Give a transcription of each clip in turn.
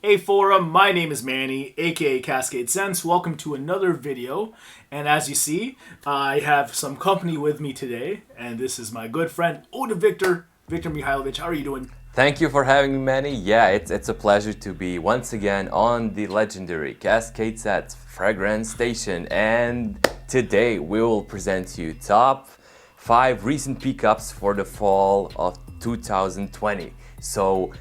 Hey Forum, my name is Manny, aka CascadeScents. Welcome to another video. And as you see, I have some company with me today. And this is my good friend, Victor Mihailovich. How are you doing? Thank you for having me, Manny. Yeah, it's a pleasure to be once again on the legendary CascadeScents Fragrance Station. And today we will present you top 5 recent pickups for the fall of 2020. So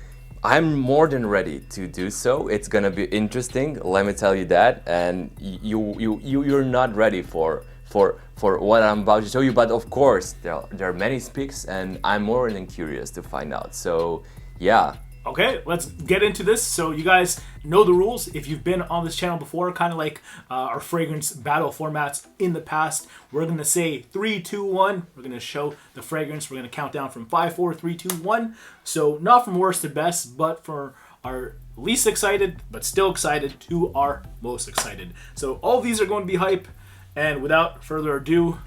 I'm more than ready to do so. It's gonna be interesting, let me tell you that. And you're not ready for what I'm about to show you, but of course there are many speaks, and I'm more than curious to find out. So yeah. Okay, let's get into this. So you guys know the rules. If you've been on this channel before, kind of like our fragrance battle formats in the past, we're going to say 3, 2, 1. We're going to show the fragrance. We're going to count down from 5, 4, 3, 2, 1. So not from worst to best, but for our least excited, but still excited, to our most excited. So all of these are going to be hype. And without further ado,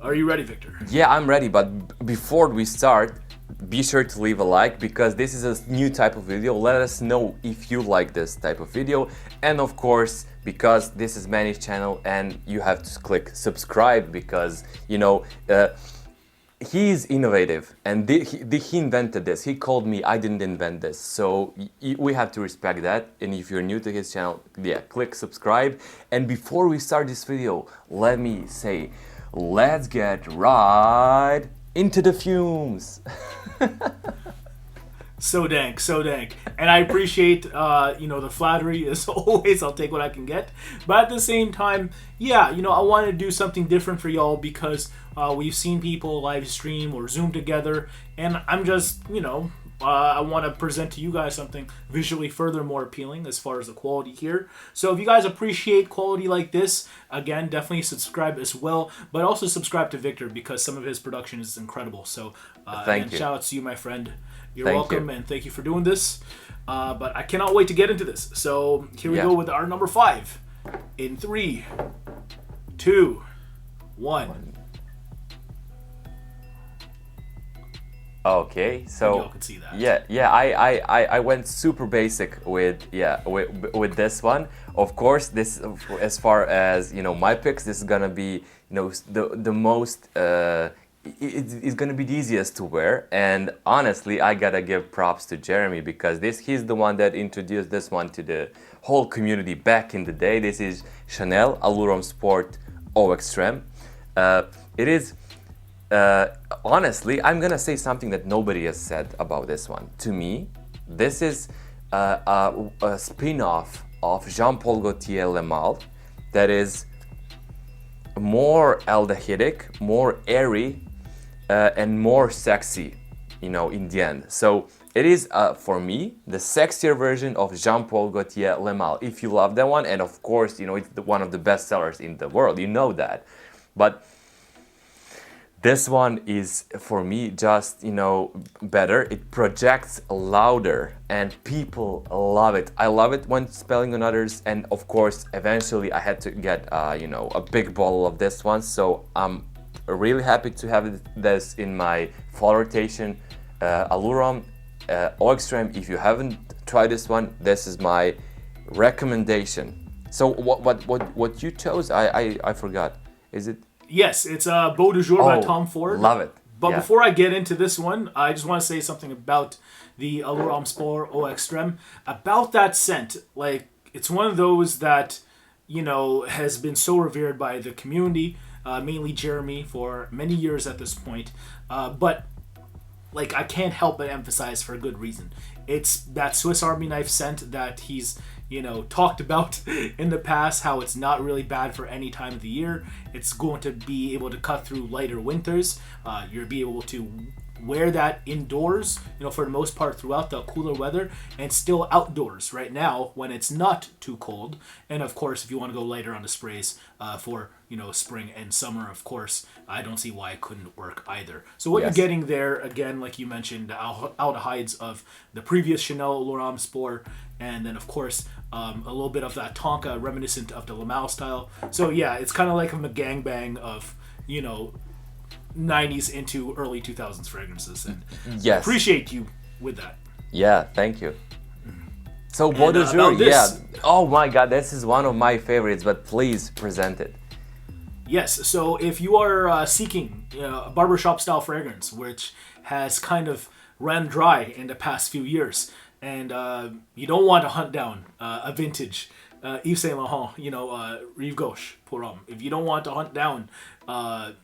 are you ready, Victor? Yeah, I'm ready, but before we start, be sure to leave a like, because this is a new type of video. Let us know if you like this type of video. And of course, because this is Manny's channel and you have to click subscribe, because you know he's innovative and he invented this. He called me, I didn't invent this. So we have to respect that. And if you're new to his channel, yeah, click subscribe. And before we start this video, let me say, let's get right into the fumes. So dank. And I appreciate, the flattery as always. I'll take what I can get. But at the same time, yeah, I want to do something different for y'all, because we've seen people live stream or Zoom together. And I'm just, I want to present to you guys something visually further more appealing as far as the quality here. So if you guys appreciate quality like this, again, definitely subscribe as well. But also subscribe to Victor, because some of his production is incredible. So Thank you. shout out to you, my friend. You're Thank welcome, you. and thank you for doing this. But I cannot wait to get into this. So here we Yeah. go with our number 5. In 3, 2, 1. Okay, so Y'all can see that. yeah, I went super basic with this one. Of course, this, as far as my picks, this is gonna be the most it's gonna be the easiest to wear. And honestly, I gotta give props to Jeremy, because he's the one that introduced this one to the whole community back in the day. This is Chanel Allure Sport Eau Extrême. It is. Honestly, I'm gonna say something that nobody has said about this one. To me, this is a spin-off of Jean-Paul Gaultier Le Male that is more aldehydic, more airy, and more sexy, in the end. So it is, for me, the sexier version of Jean-Paul Gaultier Le Male. If you love that one, and of course, it's one of the best sellers in the world, that. But this one is, for me, just, better. It projects louder and people love it. I love it when spelling on others. And of course, eventually I had to get, a big bottle of this one. So I'm really happy to have this in my fall rotation. Allure Eau Extrême. If you haven't tried this one, this is my recommendation. So what you chose, I forgot. Is it? Yes, it's Beau de Jour by Tom Ford. Love it. But Yeah. before I get into this one, I just want to say something about the Allure Sport Eau Extrême. About that scent, like, it's one of those that, has been so revered by the community, mainly Jeremy, for many years at this point. But, like, I can't help but emphasize, for a good reason. It's that Swiss Army knife scent that he's, talked about in the past, how it's not really bad for any time of the year. It's going to be able to cut through lighter winters. You'll be able to wear that indoors, for the most part throughout the cooler weather, and still outdoors right now when it's not too cold. And of course, if you want to go lighter on the sprays for, spring and summer, of course, I don't see why it couldn't work either. So what Yes. you're getting there, again, like you mentioned, the aldehydes of the previous Chanel Allure Sport, and then of course a little bit of that Tonka reminiscent of the Le Male style. So yeah, it's kind of like a gangbang of 90s into early 2000s fragrances, and Yes. appreciate you with that. Yeah, thank you. So Beau de Jour, about this- yeah. Oh my god, this is one of my favorites, but please present it. Yes, so if you are seeking a barbershop style fragrance, which has kind of ran dry in the past few years, and you don't want to hunt down a vintage Yves Saint Laurent, Rive Gauche pour Homme. If you don't want to hunt down, at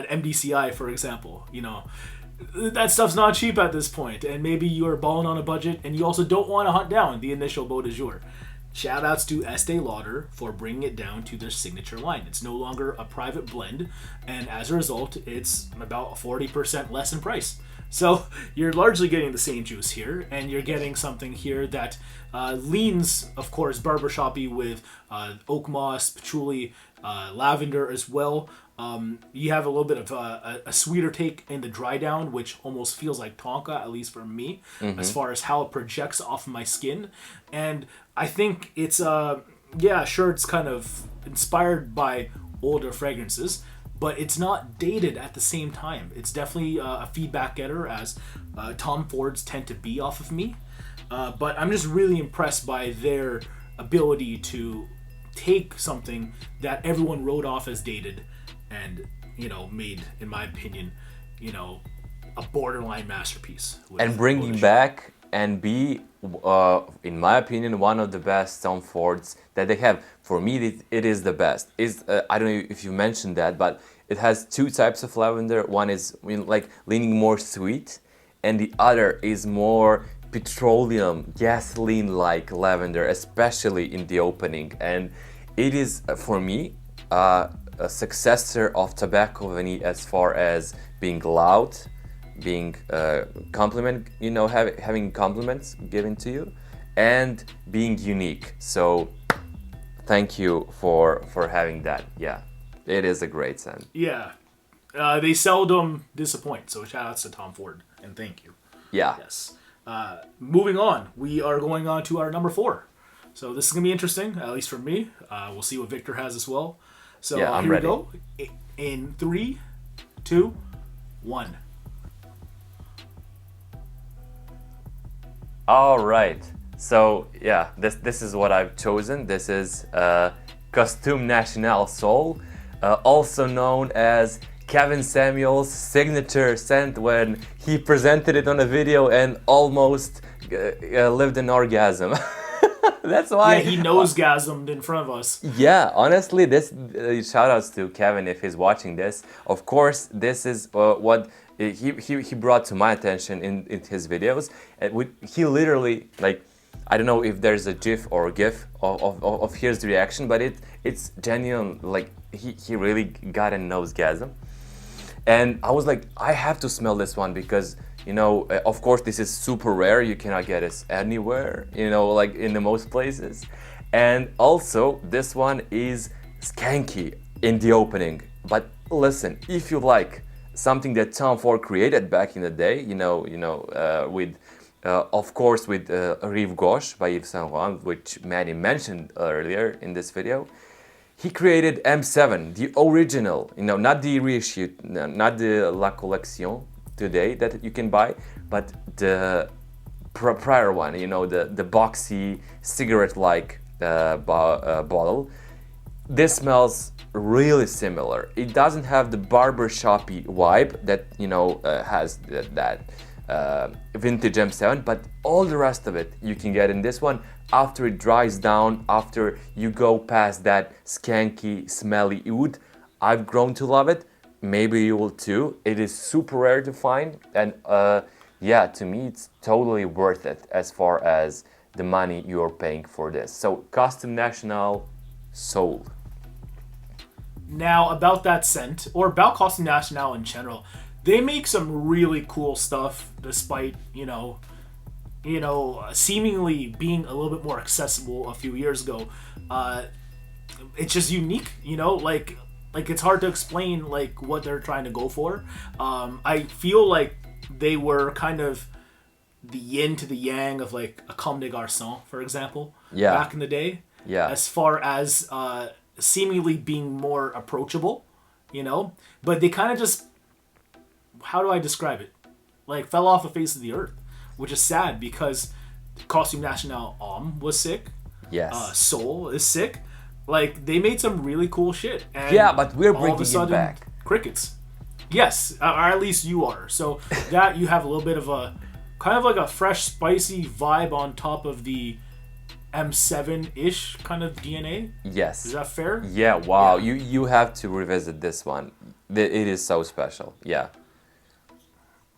MDCI, for example, that stuff's not cheap at this point, and maybe you're balling on a budget, and you also don't want to hunt down the initial Beau de Jour. Shout outs to Estee Lauder for bringing it down to their signature line. It's no longer a private blend, and as a result, it's about 40% less in price. So you're largely getting the same juice here, and you're getting something here that leans, of course, barbershoppy with oak moss, patchouli, lavender as well. You have a little bit of a sweeter take in the dry down, which almost feels like Tonka, at least for me, as far as how it projects off of my skin. And I think it's, sure, it's kind of inspired by older fragrances, but it's not dated at the same time. It's definitely a feedback getter, as Tom Fords tend to be off of me. But I'm just really impressed by their ability to take something that everyone wrote off as dated and, made, in my opinion, a borderline masterpiece. And bringing back and be, in my opinion, one of the best Tom Fords that they have. For me, it is the best. I don't know if you mentioned that, but it has two types of lavender. One is leaning more sweet, and the other is more petroleum, gasoline-like lavender, especially in the opening. And it is, for me, a successor of Tobacco Vanille as far as being loud, being having compliments given to you, and being unique. So thank you for having that. Yeah, it is a great scent. Yeah, they seldom disappoint. So shout outs to Tom Ford and thank you. Yeah. Yes. Moving on, we are going on to our number 4. So this is gonna be interesting, at least for me. We'll see what Victor has as well. So yeah, I'm here ready. we go. In 3, 2, 1. All right. So yeah, this is what I've chosen. This is Costume National Soul, also known as Kevin Samuel's signature scent when he presented it on a video and almost lived an orgasm. That's why. Yeah, he nose-gasmed in front of us. Yeah, honestly, this shout outs to Kevin if he's watching this. Of course, this is what he brought to my attention in his videos. And he literally, I don't know if there's a GIF or a GIF of his reaction, but it's genuine. He really got a nosegasm. And I was like, I have to smell this one because, of course, this is super rare. You cannot get it anywhere, in the most places. And also, this one is skanky in the opening. But listen, if you like something that Tom Ford created back in the day, with, of course, with Rive Gauche by Yves Saint Laurent, which Manny mentioned earlier in this video. He created M7, the original, not the reissue, not the La Collection today that you can buy, but the prior one, the boxy cigarette-like bottle. This smells really similar. It doesn't have the barbershoppy vibe that has that vintage M7, but all the rest of it you can get in this one after it dries down, after you go past that skanky, smelly oud. I've grown to love it. Maybe you will too. It is super rare to find, and to me it's totally worth it as far as the money you're paying for this. So Costume National Soul. Now about that scent, or about Costume National in general, they make some really cool stuff despite, seemingly being a little bit more accessible a few years ago. It's just unique, like it's hard to explain what they're trying to go for. I feel like they were kind of the yin to the yang of a Comme des Garçons, for example, back in the day. Yeah. As far as seemingly being more approachable, but they kind of just, how do I describe it? Fell off the face of the earth, which is sad because Costume National Homme was sick. Yes. Soul is sick. Like, they made some really cool shit. And Yeah, but we're all of a bringing it sudden, back. crickets. Yes, or at least you are. So that you have a little bit of a kind of like a fresh, spicy vibe on top of the M7-ish kind of DNA. Yes. Is that fair? Yeah, wow. Yeah. You have to revisit this one. It is so special. Yeah.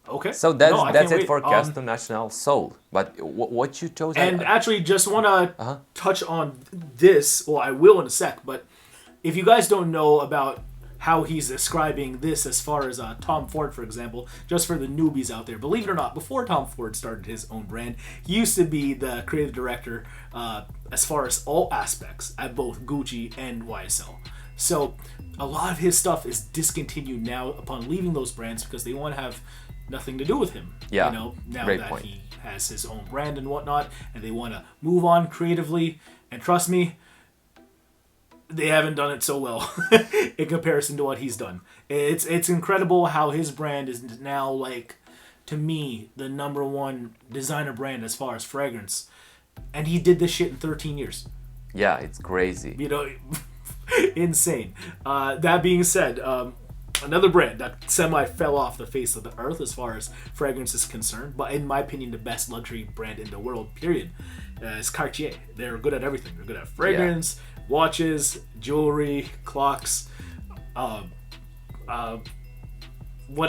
Okay. So that's No, I that's can't it wait. for Costume National Soul. But what you chose? And actually, just want to touch on this. Well, I will in a sec. But if you guys don't know about how he's describing this as far as Tom Ford, for example, just for the newbies out there, believe it or not, before Tom Ford started his own brand, he used to be the creative director as far as all aspects at both Gucci and YSL. So a lot of his stuff is discontinued now upon leaving those brands because they want to have nothing to do with him. Yeah, You know, now great that point. he has his own brand and whatnot, and they want to move on creatively. And trust me, they haven't done it so well in comparison to what he's done. It's incredible how his brand is now, like, to me, the number one designer brand as far as fragrance. And he did this shit in 13 years. Yeah, it's crazy. You know, insane. That being said, another brand that semi fell off the face of the earth as far as fragrance is concerned, but in my opinion, the best luxury brand in the world, period, is Cartier. They're good at everything. They're good at fragrance, watches, jewelry, clocks, what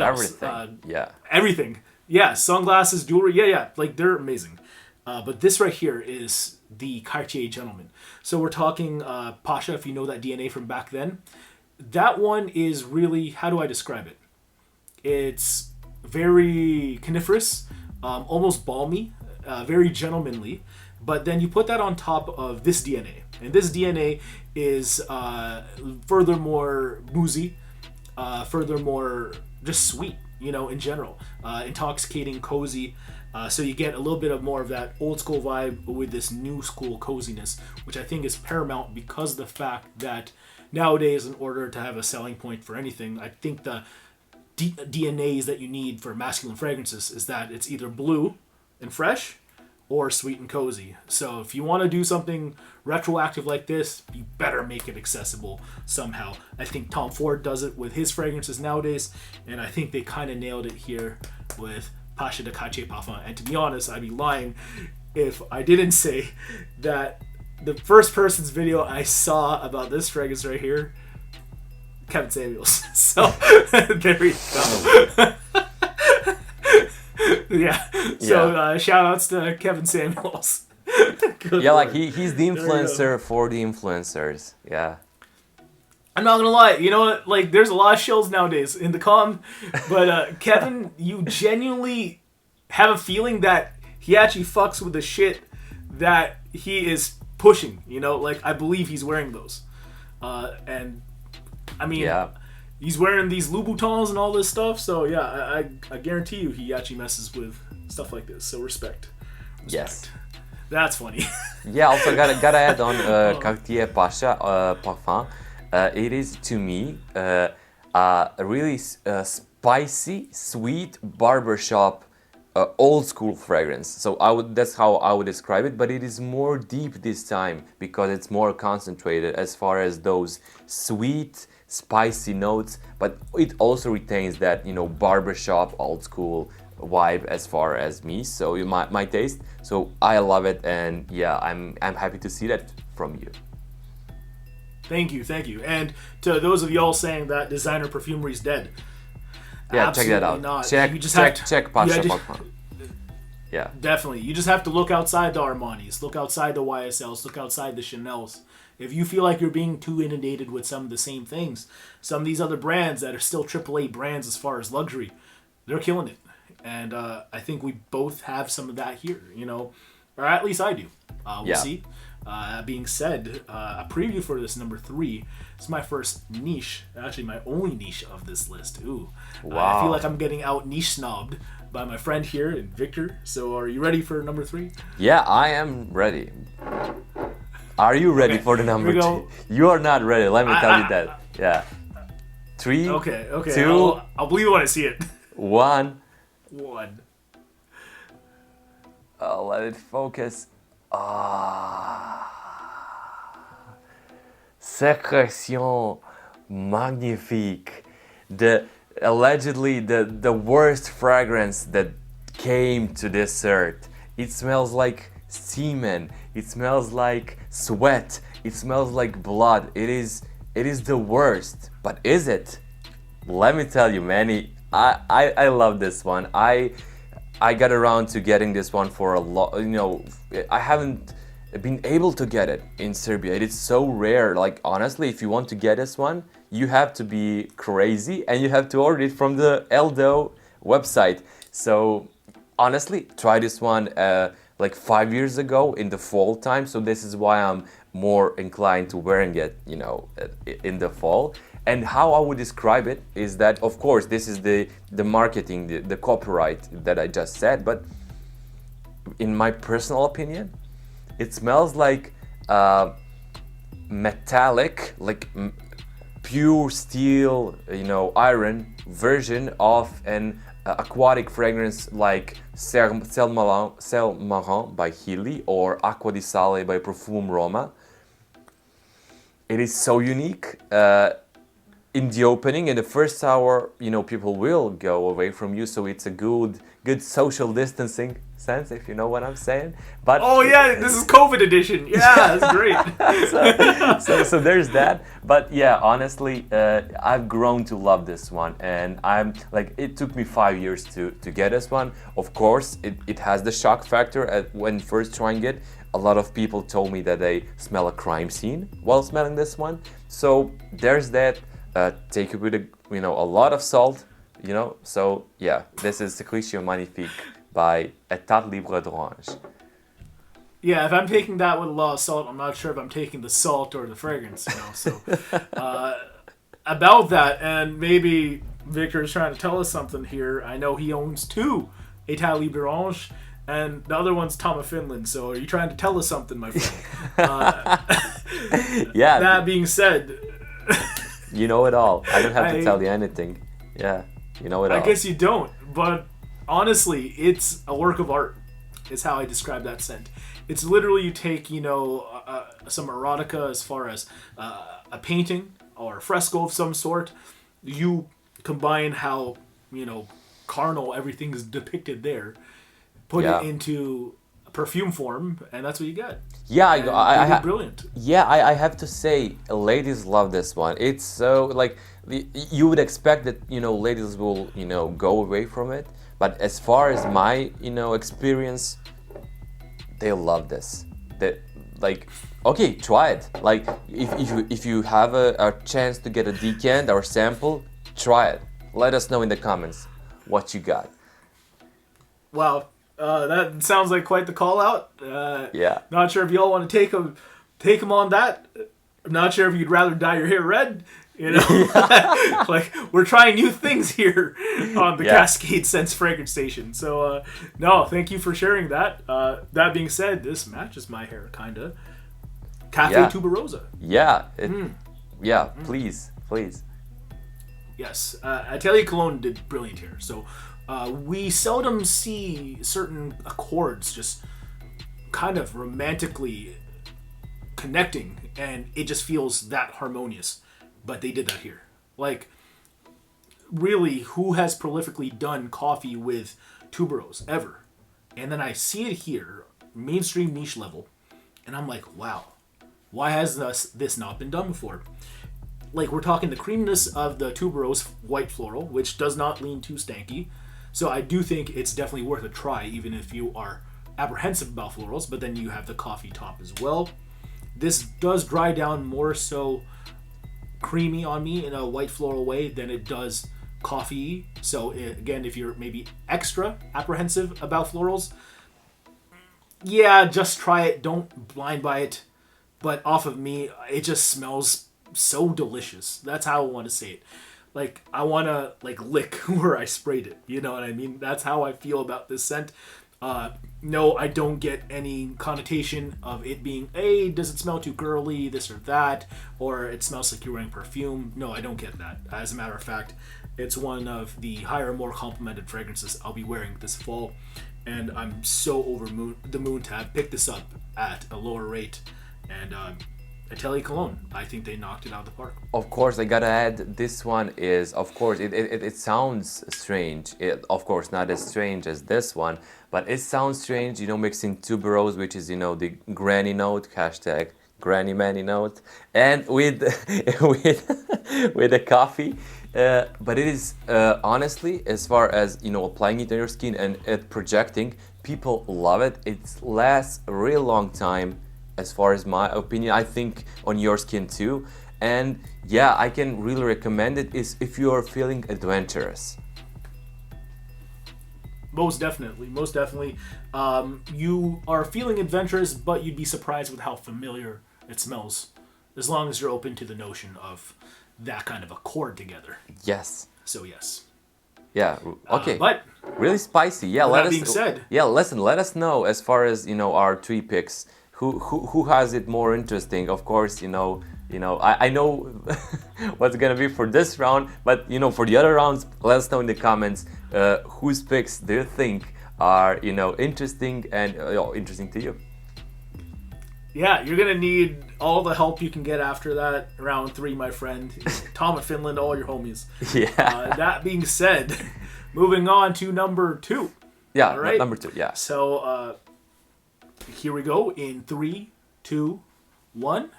else? Everything. Yeah. Everything. Yeah, sunglasses, jewelry. Yeah. Like, they're amazing. But this right here is the Cartier Gentleman. So we're talking Pasha, if you know that DNA from back then. That one is really, how do I describe it? It's very coniferous, almost balmy, very gentlemanly. But then you put that on top of this DNA. And this DNA is furthermore boozy, furthermore just sweet, you know, in general. Intoxicating, cozy. So you get a little bit of more of that old school vibe with this new school coziness, which I think is paramount because of the fact that nowadays, in order to have a selling point for anything, I think the DNAs that you need for masculine fragrances is that it's either blue and fresh or sweet and cozy. So if you want to do something retroactive like this, you better make it accessible somehow. I think Tom Ford does it with his fragrances nowadays, and I think they kind of nailed it here with Pasha de Cartier Parfum. And to be honest, I'd be lying if I didn't say that the first person's video I saw about this fragrance right here, Kevin Samuels. So there you go. Yeah. So shout outs to Kevin Samuels. Good Yeah, Lord. like he's the influencer for the influencers. Yeah. I'm not gonna lie, you know what? Like, there's a lot of shills nowadays in the com, but Kevin, you genuinely have a feeling that he actually fucks with the shit that he is pushing. You know, like, I believe he's wearing those, and I mean, Yeah. he's wearing these Louboutins and all this stuff. So yeah, I guarantee you, he actually messes with stuff like this. So respect. Yes. That's funny. Yeah, also gotta add on Cartier Pasha Parfum. It is, to me, a really spicy, sweet barbershop old school fragrance. So that's how I would describe it, but it is more deep this time because it's more concentrated as far as those sweet, spicy notes, but it also retains that, you know, barbershop old school vibe as far as me, so my taste. So I love it, and yeah, I'm happy to see that from you. Thank you. And to those of y'all saying that designer perfumery is dead, Yeah, check that out. not. Check You just have to- check Pasha Yeah, just- Parfum. Yeah. Definitely. You just have to look outside the Armanis, look outside the YSLs, look outside the Chanels. If you feel like you're being too inundated with some of the same things, some of these other brands that are still AAA brands as far as luxury, they're killing it. And I think we both have some of that here, you know, or at least I do. We'll see. That being said, a preview for this number 3. It's my first niche, actually my only niche of this list. Ooh, Wow. I feel like I'm getting out niche snobbed by my friend here and Victor. So are you ready for number 3? Yeah, I am ready. Are you ready Okay, for the number here we 2? go. You are not ready, let me tell you that. Yeah. 3, Okay. 2, I'll believe it when I see it. 1. 1. let it focus. Sécrétions, Magnifiques. Allegedly the worst fragrance that came to this earth. It smells like semen. It smells like sweat. It smells like blood. It is the worst. But is it? Let me tell you, Manny, I love this one. I got around to getting this one for a lot. I haven't been able to get it in Serbia. It is so rare. Like, honestly, if you want to get this one, you have to be crazy and you have to order it from the Eldo website. So honestly, try this one like 5 years ago in the fall time. So this is why I'm more inclined to wearing it, in the fall. And how I would describe it is that, of course, this is the marketing, the copyright that I just said. But in my personal opinion, it smells like metallic, like pure steel, iron version of an aquatic fragrance like Sel Marron by Healy or Acqua di Sale by Parfum Roma. It is so unique. In the opening, in the first hour, people will go away from you, so it's a good social distancing sense, if you know what I'm saying. But oh yeah, this is COVID edition. Yeah, that's great. so there's that. But yeah, honestly, I've grown to love this one, and I'm like, it took me 5 years to get this one. Of course, it has the shock factor when first trying it. A lot of people told me that they smell a crime scene while smelling this one. So there's that. Take it with a lot of salt, So yeah, this is Sécrétions Magnifiques by État Libre d'Orange. Yeah, if I'm taking that with a lot of salt, I'm not sure if I'm taking the salt or the fragrance, So about that, and maybe Victor is trying to tell us something here. I know he owns 2 État Libre d'Orange, and the other one's Tom of Finland. So are you trying to tell us something, my friend? Yeah. That being said. You know it all. I don't have to tell you anything. Yeah, you know it all. I guess you don't, but honestly, it's a work of art, is how I describe that scent. It's literally you take, some erotica as far as a painting or a fresco of some sort. You combine how, carnal everything is depicted there, put it into perfume form, and that's what you get. Yeah, I brilliant. Yeah, I have to say, ladies love this one. It's so like you would expect that ladies will go away from it, but as far as my experience, they love this. That like, okay, try it. Like if you have a chance to get a decant or sample, try it. Let us know in the comments what you got. Wow. That sounds like quite the call out. Yeah. Not sure if y'all want to take him on that. I'm not sure if you'd rather dye your hair red. Like we're trying new things here on the CascadeScents fragrance station. So no, thank you for sharing that. That being said, this matches my hair kinda. Café Tuberosa. Yeah. Please. Yes. Atelier Cologne did brilliant here. So. We seldom see certain accords just kind of romantically connecting, and it just feels that harmonious. But they did that here. Like, really, who has prolifically done coffee with tuberose ever? And then I see it here, mainstream niche level, and I'm like, wow, why has this not been done before? Like, we're talking the creaminess of the tuberose white floral, which does not lean too stanky. So I do think it's definitely worth a try, even if you are apprehensive about florals, but then you have the coffee top as well. This does dry down more so creamy on me in a white floral way than it does coffee. So again, if you're maybe extra apprehensive about florals, yeah, just try it. Don't blind buy it. But off of me, it just smells so delicious. That's how I want to say it. Like, I want to, lick where I sprayed it. You know what I mean? That's how I feel about this scent. No, I don't get any connotation of it being, hey, does it smell too girly, this or that, or it smells like you're wearing perfume. No, I don't get that. As a matter of fact, it's one of the higher, more complimented fragrances I'll be wearing this fall. and I'm so over the moon to have picked this up at a lower rate. And Atelier Cologne, I think they knocked it out of the park. Of course, I gotta add, this one is, of course, it sounds strange. Of course, not as strange as this one, but it sounds strange, mixing tuberose, which is, the granny note, hashtag granny manny note, and with with a coffee. But it is, honestly, as far as, applying it on your skin and it projecting, people love it. It lasts a real long time. As far as my opinion, I think on your skin too. And yeah, I can really recommend it is if you are feeling adventurous. Most definitely. You are feeling adventurous, but you'd be surprised with how familiar it smells, as long as you're open to the notion of that kind of accord together. Yes. So yes. Yeah. Okay. But really spicy. Yeah. That being said, yeah. Listen. Let us know as far as our 3 picks. Who has it more interesting? Of course, I know what's gonna be for this round, but for the other rounds, let us know in the comments whose picks do you think are interesting and interesting to you. Yeah, you're gonna need all the help you can get after that round 3, my friend. Tom of Finland, all your homies. Yeah. That being said, moving on to number 2. Yeah. All right? Number 2. Yeah. So. Here we go in 3, 2, 1.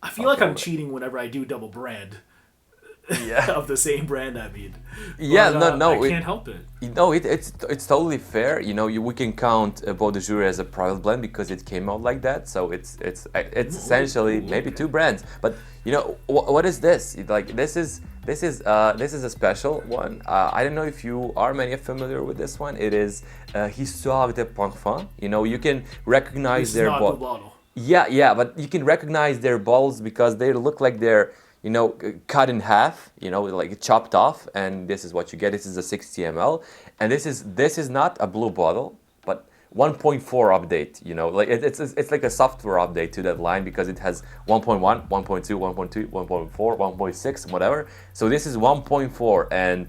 I feel like I'm cheating whenever I do double brand. Yeah. Of the same brand, I mean. Yeah, but, no, I can't help it. It's totally fair. We can count Beau de Jour as a private blend because it came out like that. So it's essentially maybe 2 brands. But what is this? Like this is a special one. I don't know if you are many familiar with this one. It is Histoire de Parfum. You can recognize their bottle. Yeah, but you can recognize their bottles because they look like they're cut in half, like chopped off, and this is what you get. This is a 60 ml, and this is not a blue bottle, but 1.4 update. Like it's like a software update to that line because it has 1.1, 1.2, 1.2, 1.4, 1.6, whatever. So this is 1.4, and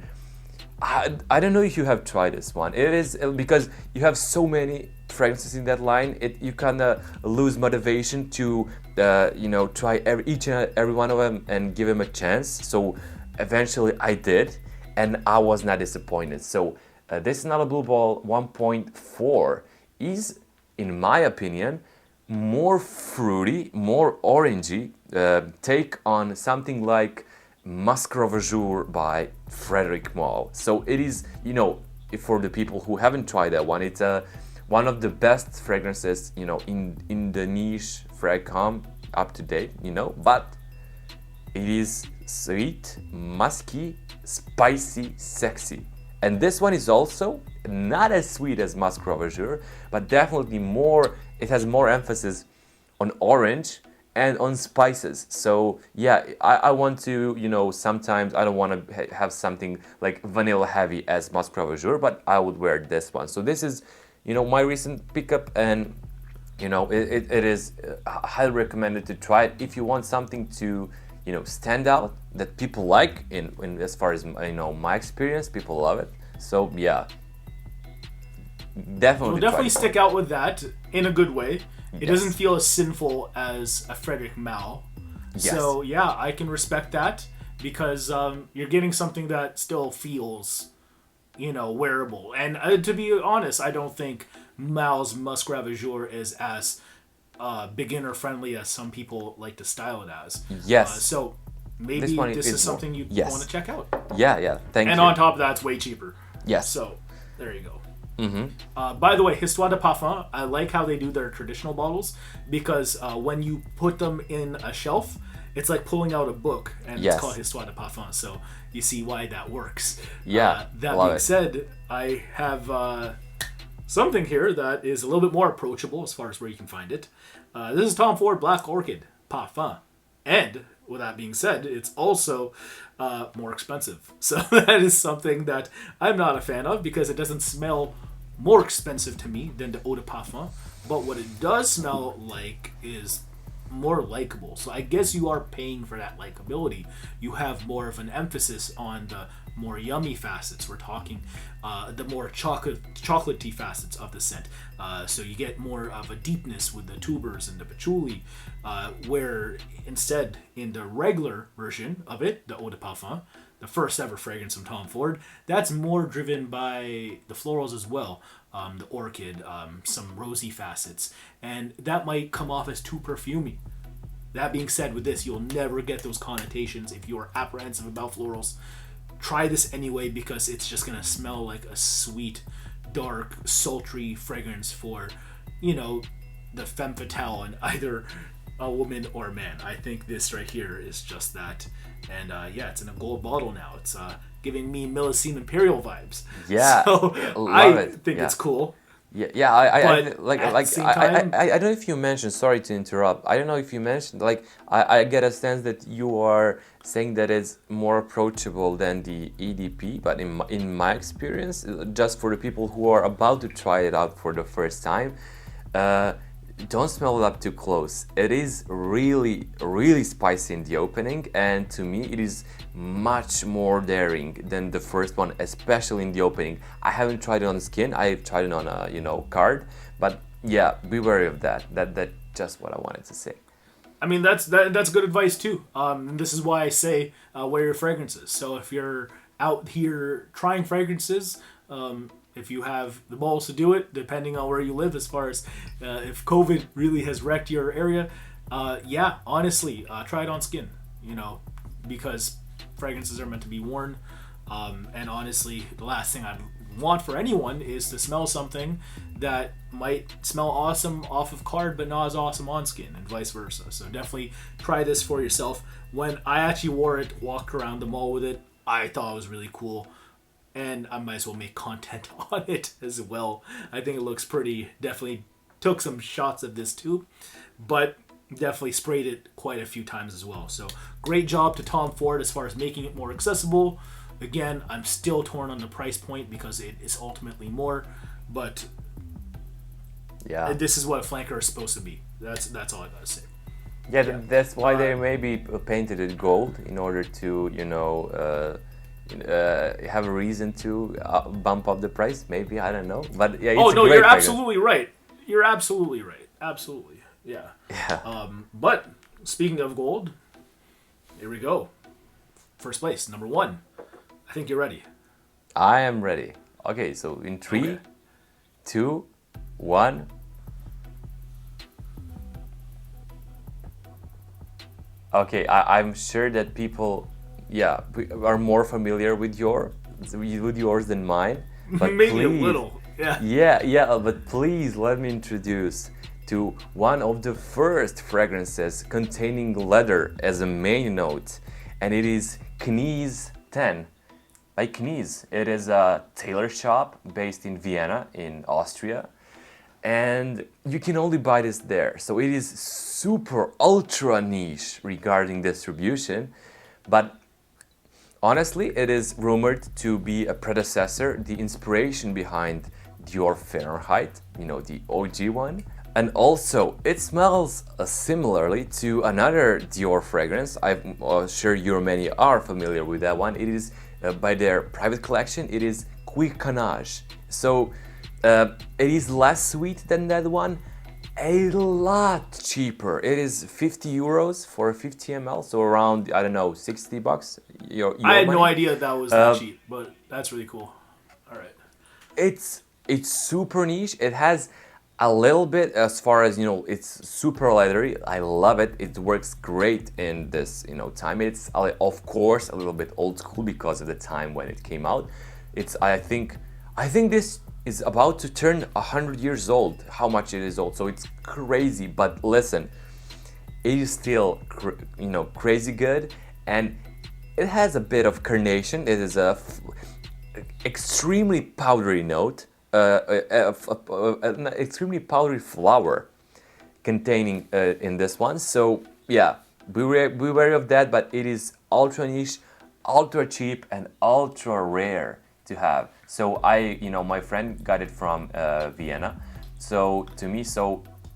I don't know if you have tried this one. It is because you have so many fragrances in that line. You kind of lose motivation to try each and every one of them and give them a chance. So eventually I did, and I was not disappointed. So this is not a blue ball. 1.4 is, in my opinion, more fruity, more orangey. Take on something like Masque of Azure by Frédéric Malle. So it is, for the people who haven't tried that one, it's one of the best fragrances, in the niche frag up to date, but it is sweet, musky, spicy, sexy. And this one is also not as sweet as Masque of Azure, but definitely it has more emphasis on orange and on spices. So yeah, I want to, sometimes I don't want to have something like vanilla heavy as Masque of Azure, but I would wear this one. So this is, my recent pickup, and it is highly recommended to try it if you want something to stand out that people like. In as far as my experience, people love it. So yeah, definitely. It'll definitely stick out with that in a good way. It doesn't feel as sinful as a Frédéric Malle. Yes. So yeah, I can respect that because you're getting something that still feels, wearable. And to be honest, I don't think Malle's Masque of Azure is as beginner friendly as some people like to style it as. Yes. So maybe this is something you want to check out. Yeah. Thank you. And on top of that, it's way cheaper. Yes. So there you go. Mm-hmm. By the way, Histoire de Parfum, I like how they do their traditional bottles because when you put them in a shelf, it's like pulling out a book, and it's called Histoire de Parfum. So you see why that works. Yeah. That being said, I have something here that is a little bit more approachable as far as where you can find it. This is Tom Ford Black Orchid Parfum, and with that being said, it's also more expensive. So that is something that I'm not a fan of because it doesn't smell more expensive to me than the Eau de Parfum. But what it does smell like is more likable. So I guess you are paying for that likability. You have more of an emphasis on the more yummy facets. We're talking the more chocolatey facets of the scent. So you get more of a deepness with the tubers and the patchouli, where instead in the regular version of it, the Eau de Parfum, the first ever fragrance from Tom Ford, that's more driven by the florals as well. The orchid, some rosy facets, and that might come off as too perfumey. That being said, with this, you'll never get those connotations if you are apprehensive about florals. Try this anyway because it's just gonna smell like a sweet, dark, sultry fragrance for, the femme fatale in either a woman or a man. I think this right here is just that. And it's in a gold bottle now. It's giving me Millesime Imperial vibes. Yeah, so I think it's cool. Yeah. I don't know if you mentioned. Sorry to interrupt. I don't know if you mentioned. I get a sense that you are saying that it's more approachable than the EDP. But in my experience, just for the people who are about to try it out for the first time, don't smell it up too close. It is really, really spicy in the opening, and to me it is much more daring than the first one, especially in the opening. I haven't tried it on skin, I've tried it on a card, but yeah, be wary of that. That's just what I wanted to say. I mean, that's good advice too. This is why I say wear your fragrances. So if you're out here trying fragrances, if you have the balls to do it, depending on where you live, as far as if COVID really has wrecked your area, honestly, try it on skin, because fragrances are meant to be worn. And honestly, the last thing I want for anyone is to smell something that might smell awesome off of card, but not as awesome on skin, and vice versa. So definitely try this for yourself. When I actually wore it, walked around the mall with it, I thought it was really cool. And I might as well make content on it as well. I think it looks pretty. Definitely took some shots of this too, but definitely sprayed it quite a few times as well. So great job to Tom Ford as far as making it more accessible. Again, I'm still torn on the price point because it is ultimately more, but yeah, this is what a flanker is supposed to be. That's all I gotta say. Yeah, that's why they maybe painted it gold in order to have a reason to bump up the price. Maybe, I don't know, but yeah. You're absolutely right. You're absolutely right. Absolutely, yeah. But speaking of gold, here we go. First place, number 1. I think you're ready. I am ready. Okay, so in 3, 2, 1. Okay, I'm sure that people, are more familiar with yours than mine. But maybe please, a little, but please let me introduce to one of the first fragrances containing leather as a main note, and it is Knize Ten by Knize. It is a tailor shop based in Vienna, in Austria, and you can only buy this there. So it is super ultra niche regarding distribution, but honestly, it is rumored to be a predecessor, the inspiration behind Dior Fahrenheit, the OG one. And also, it smells similarly to another Dior fragrance. I'm sure you many are familiar with that one. It is by their private collection. It is Cuicanage. So it is less sweet than that one, a lot cheaper. It is 50 euros for 50 ml, so around, I don't know, $60. I had no idea that was that cheap, but that's really cool. All right. It's super niche. It has a little bit, as far as, it's super leathery. I love it. It works great in this, time. It's, of course, a little bit old school because of the time when it came out. I think this is about to turn 100 years old, how much it is old. So it's crazy, but listen, it is still, crazy good. And it has a bit of carnation. It is a extremely powdery note. An extremely powdery flower containing in this one. So yeah, be wary of that, but it is ultra niche, ultra cheap, and ultra rare to have. So my friend got it from Vienna. So to me,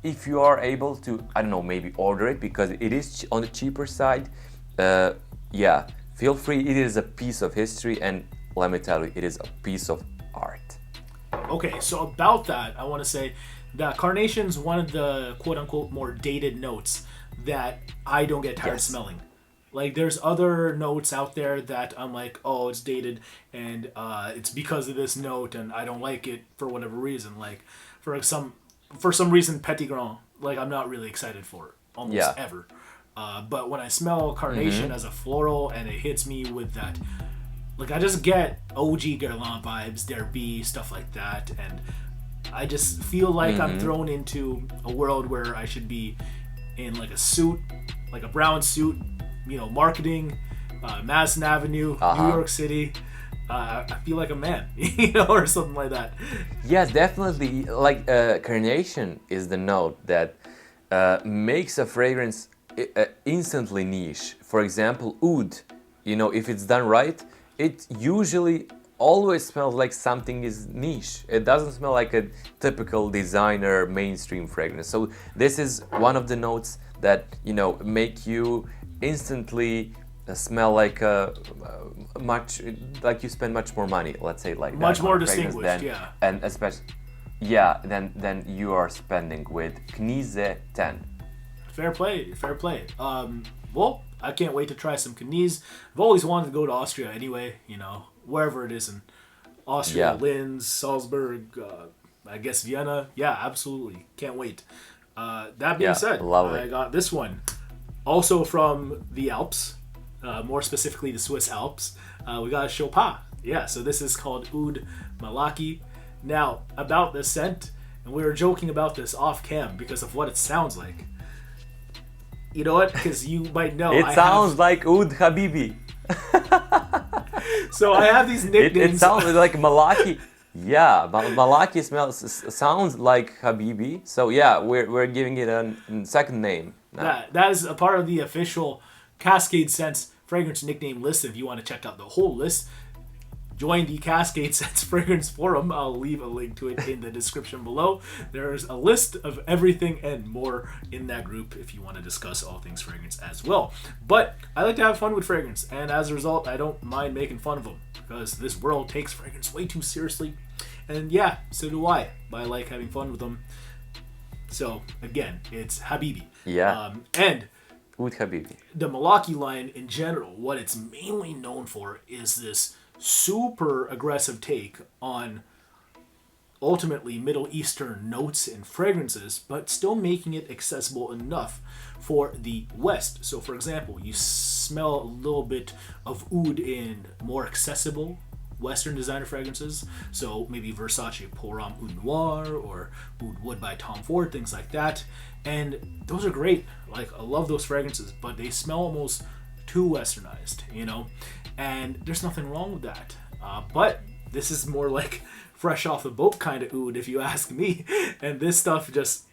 if you are able to, I don't know, maybe order it because it is on the cheaper side, yeah, feel free. It is a piece of history, and let me tell you, it is a piece of art. Okay, so about that, I want to say that Carnation's one of the quote-unquote more dated notes that I don't get tired smelling. Like, there's other notes out there that I'm like, oh, it's dated, and it's because of this note, and I don't like it for whatever reason. Like, for some reason, Petit Grand, like, I'm not really excited for it, almost ever. But when I smell Carnation as a floral, and it hits me with that, like, I just get OG Guerlain vibes, Derby, stuff like that, and I just feel like I'm thrown into a world where I should be in, like, a suit, like a brown suit, you know, marketing, Madison Avenue, New York City. I feel like a man, you know, or something like that. Yes, definitely. Like, Carnation is the note that makes a fragrance instantly niche. For example, Oud, you know, if it's done right, it usually always smells like something is niche. It doesn't smell like a typical designer mainstream fragrance. So this is one of the notes that, you know, make you instantly smell like much, like you spend much more money, let's say, like much that more on fragrance distinguished, and especially than you are spending with Knize Ten. Fair play. Well, I can't wait to try some Knize. I've always wanted to go to Austria anyway, you know, wherever it is in Austria, Linz, Salzburg, I guess Vienna. Yeah, absolutely. Can't wait. That being said, lovely. I got this one. Also from the Alps, more specifically the Swiss Alps. We got a Chopard. Yeah, so this is called Oud Malaki. Now, about this scent, and we were joking about this off cam because of what it sounds like. You know what? Because you might know. It sounds like Oud Habibi. So I have these nicknames. It sounds like Malaki. Yeah, Malaki sounds like Habibi. So yeah, we're giving it a second name now. That is a part of the official CascadeScents fragrance nickname list. If you want to check out the whole list, join the CascadeScents fragrance forum. I'll leave a link to it in the description below. There's a list of everything and more in that group if you want to discuss all things fragrance as well. But I like to have fun with fragrance, and as a result, I don't mind making fun of them because this world takes fragrance way too seriously. And yeah, so do I. But I like having fun with them. So again, it's Habibi. Yeah. And Oud Habibi. The Malaki line in general, what it's mainly known for is this super aggressive take on ultimately Middle Eastern notes and fragrances, but still making it accessible enough for the West. So for example, you smell a little bit of oud in more accessible Western designer fragrances, so maybe Versace Pour Homme Oud Noir or Oud Wood by Tom Ford, things like that. And those are great. Like, I love those fragrances, but they smell almost too westernized, you know? And there's nothing wrong with that. But this is more like fresh off the boat kind of oud, if you ask me. And this stuff just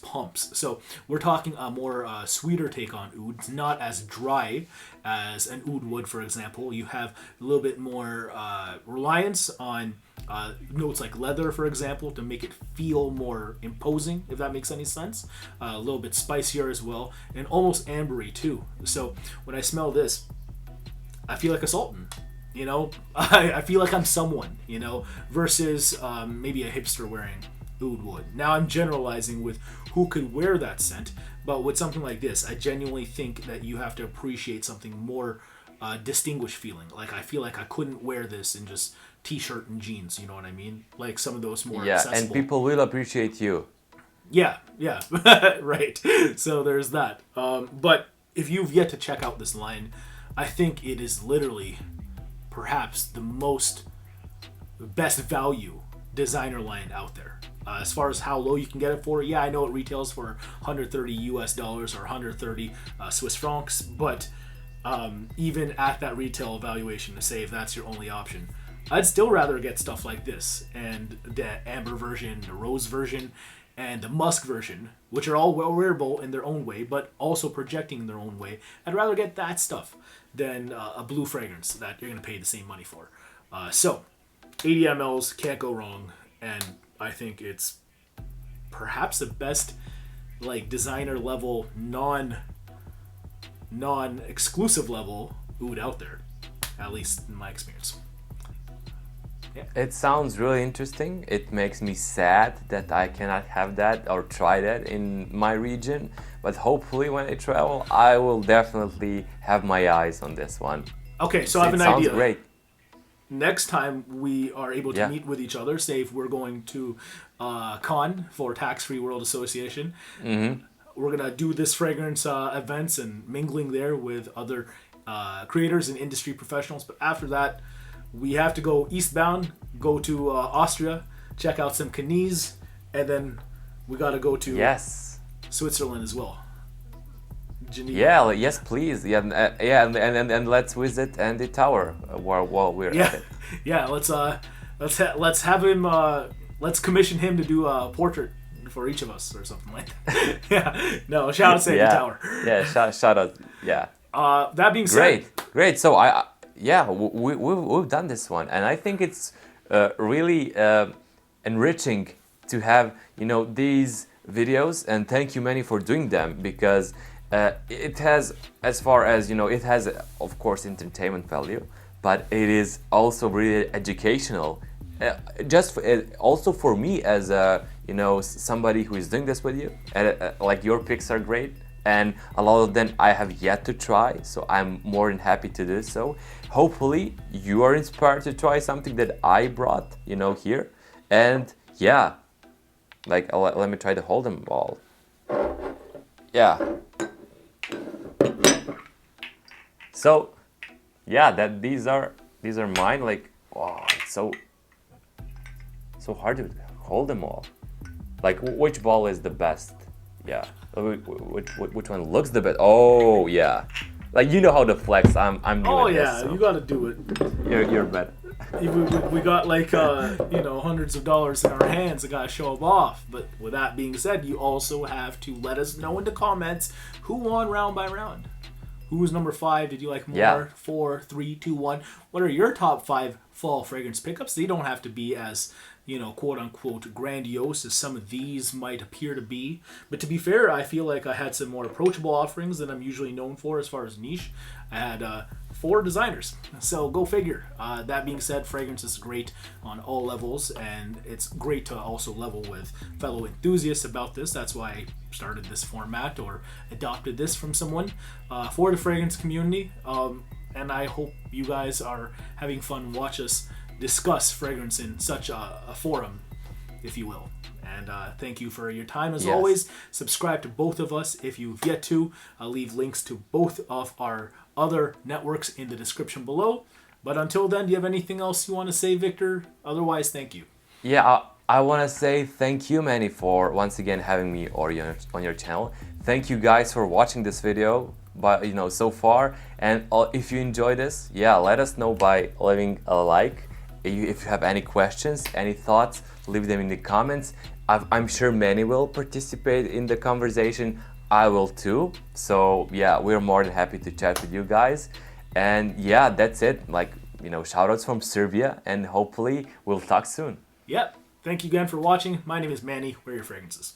pumps. So we're talking a more sweeter take on oud. It's not as dry as an oud would, for example. You have a little bit more reliance on notes like leather, for example, to make it feel more imposing, if that makes any sense. A little bit spicier as well, and almost ambery too. So when I smell this, I feel like a sultan, you know? I feel like I'm someone, you know, versus maybe a hipster wearing oud would. Now I'm generalizing with who could wear that scent, but with something like this, I genuinely think that you have to appreciate something more distinguished feeling. Like, I feel like I couldn't wear this in just t-shirt and jeans, you know what I mean? Like some of those more accessible. And people will appreciate you. Yeah, right. So there's that. But if you've yet to check out this line, I think it is literally perhaps the best value designer line out there. As far as how low you can get it for, yeah, I know it retails for $130 US or 130 Swiss francs, but even at that retail evaluation, to say if that's your only option, I'd still rather get stuff like this and the amber version, the rose version, and the musk version, which are all well wearable in their own way, but also projecting in their own way. I'd rather get that stuff than a blue fragrance that you're going to pay the same money for. So 80 mLs, can't go wrong, and I think it's perhaps the best like designer level, non-exclusive level oud out there, at least in my experience. Yeah. It sounds really interesting. It makes me sad that I cannot have that or try that in my region. But hopefully when I travel, I will definitely have my eyes on this one. Okay, so I have an idea. Sounds great. Next time we are able to meet with each other, say if we're going to Cannes for Tax-Free World Association, we're going to do this fragrance events and mingling there with other creators and industry professionals. But after that, we have to go eastbound, go to Austria, check out some Knize, and then we got to go to Switzerland as well. Geneva. Yeah, yes, please. Yeah, and let's visit the tower while we're at it. Yeah, let's have him. Let's commission him to do a portrait for each of us or something like that. Yeah, no, shout out to the tower. Yeah, shout out. Yeah. That being said, great. So we've done this one, and I think it's really enriching to have these videos, and thank you Manny for doing them, because it has, as far as it has of course entertainment value, but it is also really educational, also for me as somebody who is doing this with you, and like your picks are great, and a lot of them I have yet to try, so I'm more than happy to do so. Hopefully you are inspired to try something that I brought here, and yeah, like let me try to hold them all. Yeah. So yeah, that these are mine. Like, wow, it's so hard to hold them all. Like, which ball is the best? Yeah, which one looks the best? Oh yeah, like how to flex. I'm doing oh this, yeah, so. You got to do it. You're better. We got like hundreds of dollars in our hands. I gotta show them off. But with that being said, you also have to let us know in the comments who won round by round. Who was number 5? Did you like more? 4, 3, 2, 1? What are your top 5 fall fragrance pickups? They don't have to be as quote unquote grandiose as some of these might appear to be. But to be fair, I feel like I had some more approachable offerings than I'm usually known for as far as niche. I had 4 designers, so go figure. That being said, fragrance is great on all levels, and it's great to also level with fellow enthusiasts about this. That's why I started this format or adopted this from someone for the fragrance community. And I hope you guys are having fun. Watch us discuss fragrance in such a forum, if you will. And thank you for your time as always. Subscribe to both of us if you've yet to. I'll leave links to both of our other networks in the description below. But until then, do you have anything else you want to say, Victor? Otherwise, thank you. Yeah, I want to say thank you, Manny, for once again having me on your channel. Thank you guys for watching this video, so far. And if you enjoyed this, let us know by leaving a like. If you have any questions, any thoughts, leave them in the comments. I'm sure Manny will participate in the conversation. I will too. So yeah, we're more than happy to chat with you guys. And yeah, that's it. Like, shout outs from Serbia, and hopefully we'll talk soon. Yep. Thank you again for watching. My name is Manny. Where are your fragrances?